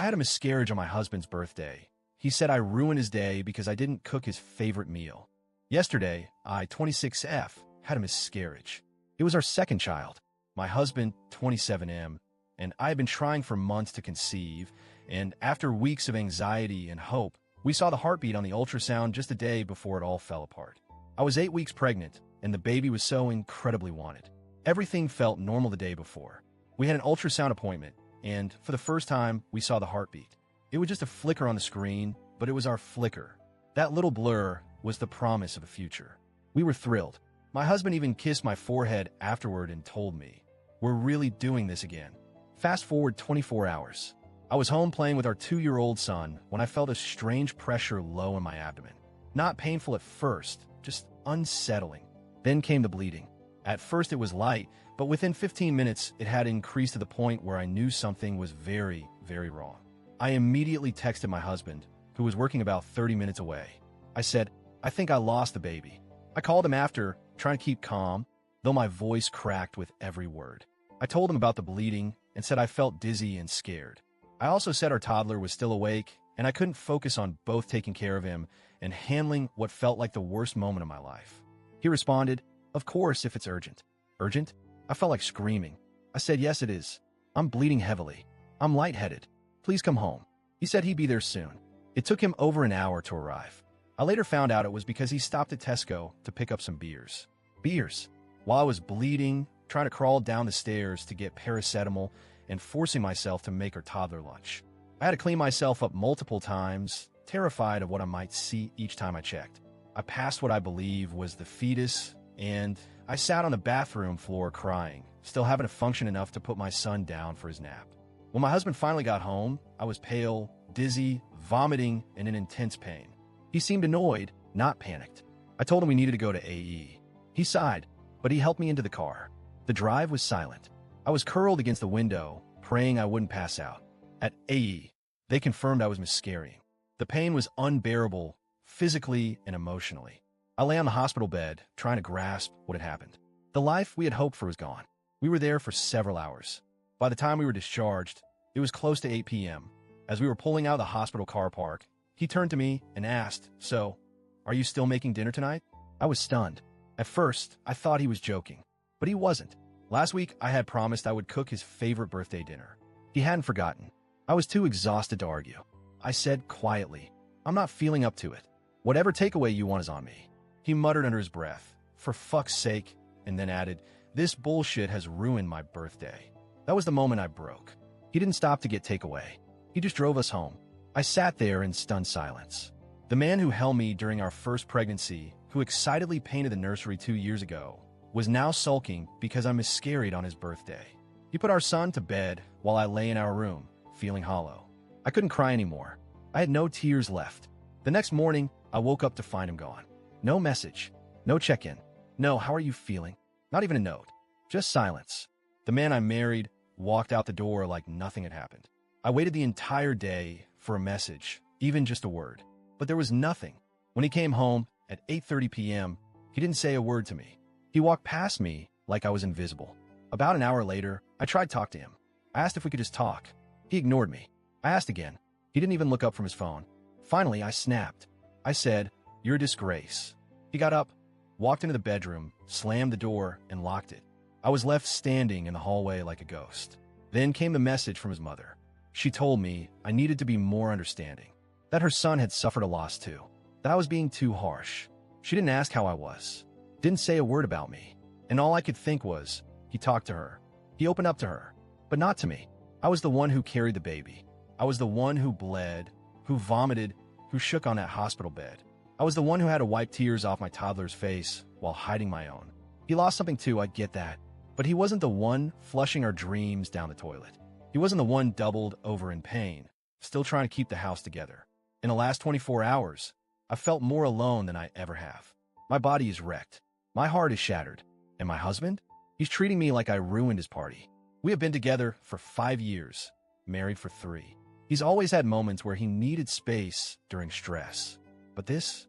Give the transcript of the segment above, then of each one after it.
I had a miscarriage on my husband's birthday. He said I ruined his day because I didn't cook his favorite meal. Yesterday, I, 26F, had a miscarriage. It was our second child. My husband, 27M, and I had been trying for months to conceive, and after weeks of anxiety and hope, we saw the heartbeat on the ultrasound just a day before it all fell apart. I was 8 weeks pregnant, and the baby was so incredibly wanted. Everything felt normal the day before. We had an ultrasound appointment, and for the first time, we saw the heartbeat. It was just a flicker on the screen, but it was our flicker. That little blur was the promise of a future. We were thrilled. My husband even kissed my forehead afterward and told me, "We're really doing this again." Fast forward 24 hours. I was home playing with our 2-year-old son when I felt a strange pressure low in my abdomen. Not painful at first, just unsettling. Then came the bleeding. At first it was light, but within 15 minutes it had increased to the point where I knew something was very, very wrong. I immediately texted my husband, who was working about 30 minutes away. I said, "I think I lost the baby." I called him after, trying to keep calm, though my voice cracked with every word. I told him about the bleeding and said I felt dizzy and scared. I also said our toddler was still awake and I couldn't focus on both taking care of him and handling what felt like the worst moment of my life. He responded, "Of course, if it's urgent." Urgent? I felt like screaming. I said, "Yes, it is. I'm bleeding heavily. I'm lightheaded. Please come home." He said he'd be there soon. It took him over an hour to arrive. I later found out it was because he stopped at Tesco to pick up some beers. Beers. While I was bleeding, trying to crawl down the stairs to get paracetamol, and forcing myself to make our toddler lunch. I had to clean myself up multiple times, terrified of what I might see each time I checked. I passed what I believe was the fetus, and I sat on the bathroom floor crying, still having to function enough to put my son down for his nap. When my husband finally got home, I was pale, dizzy, vomiting, and in intense pain. He seemed annoyed, not panicked. I told him we needed to go to AE. He sighed, but he helped me into the car. The drive was silent. I was curled against the window, praying I wouldn't pass out. At AE, they confirmed I was miscarrying. The pain was unbearable, physically and emotionally. I lay on the hospital bed, trying to grasp what had happened. The life we had hoped for was gone. We were there for several hours. By the time we were discharged, it was close to 8 p.m. As we were pulling out of the hospital car park, he turned to me and asked, "So, are you still making dinner tonight?" I was stunned. At first, I thought he was joking, but he wasn't. Last week, I had promised I would cook his favorite birthday dinner. He hadn't forgotten. I was too exhausted to argue. I said quietly, "I'm not feeling up to it. Whatever takeaway you want is on me." He muttered under his breath, "For fuck's sake," and then added, "This bullshit has ruined my birthday." That was the moment I broke. He didn't stop to get takeaway. He just drove us home. I sat there in stunned silence. The man who held me during our first pregnancy, who excitedly painted the nursery 2 years ago, was now sulking because I miscarried on his birthday. He put our son to bed while I lay in our room, feeling hollow. I couldn't cry anymore. I had no tears left. The next morning, I woke up to find him gone. No message, no check-in, no "how are you feeling?" Not even a note, just silence. The man I married walked out the door like nothing had happened. I waited the entire day for a message, even just a word, but there was nothing. When he came home at 8:30 p.m., he didn't say a word to me. He walked past me like I was invisible. About an hour later, I tried to talk to him. I asked if we could just talk. He ignored me. I asked again. He didn't even look up from his phone. Finally, I snapped. I said, "You're a disgrace." He got up, walked into the bedroom, slammed the door, and locked it. I was left standing in the hallway like a ghost. Then came the message from his mother. She told me I needed to be more understanding, that her son had suffered a loss too, that I was being too harsh. She didn't ask how I was, didn't say a word about me, and all I could think was, he talked to her. He opened up to her, but not to me. I was the one who carried the baby. I was the one who bled, who vomited, who shook on that hospital bed. I was the one who had to wipe tears off my toddler's face while hiding my own. He lost something too, I get that, but he wasn't the one flushing our dreams down the toilet. He wasn't the one doubled over in pain, still trying to keep the house together. In the last 24 hours, I felt more alone than I ever have. My body is wrecked. My heart is shattered. And my husband? He's treating me like I ruined his party. We have been together for 5 years, married for 3. He's always had moments where he needed space during stress. But this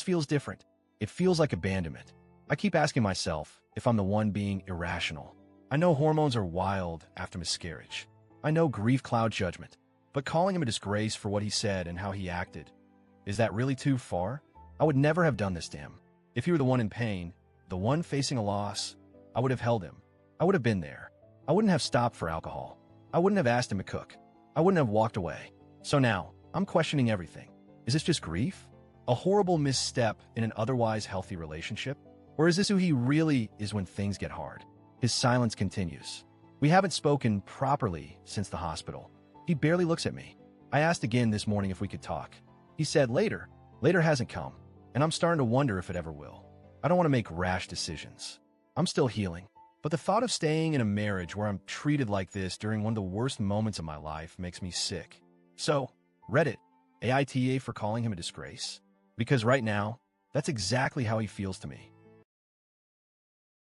feels different. It feels like abandonment. I keep asking myself if I'm the one being irrational. I know hormones are wild after miscarriage. I know grief clouds judgment. But calling him a disgrace for what he said and how he acted, is that really too far? I would never have done this to him. If he were the one in pain, the one facing a loss, I would have held him. I would have been there. I wouldn't have stopped for alcohol. I wouldn't have asked him to cook. I wouldn't have walked away. So now, I'm questioning everything. Is this just grief? A horrible misstep in an otherwise healthy relationship? Or is this who he really is when things get hard? His silence continues. We haven't spoken properly since the hospital. He barely looks at me. I asked again this morning if we could talk. He said later. Later hasn't come, and I'm starting to wonder if it ever will. I don't want to make rash decisions. I'm still healing, but the thought of staying in a marriage where I'm treated like this during one of the worst moments of my life makes me sick. So, Reddit, AITA for calling him a disgrace? Because right now, that's exactly how he feels to me.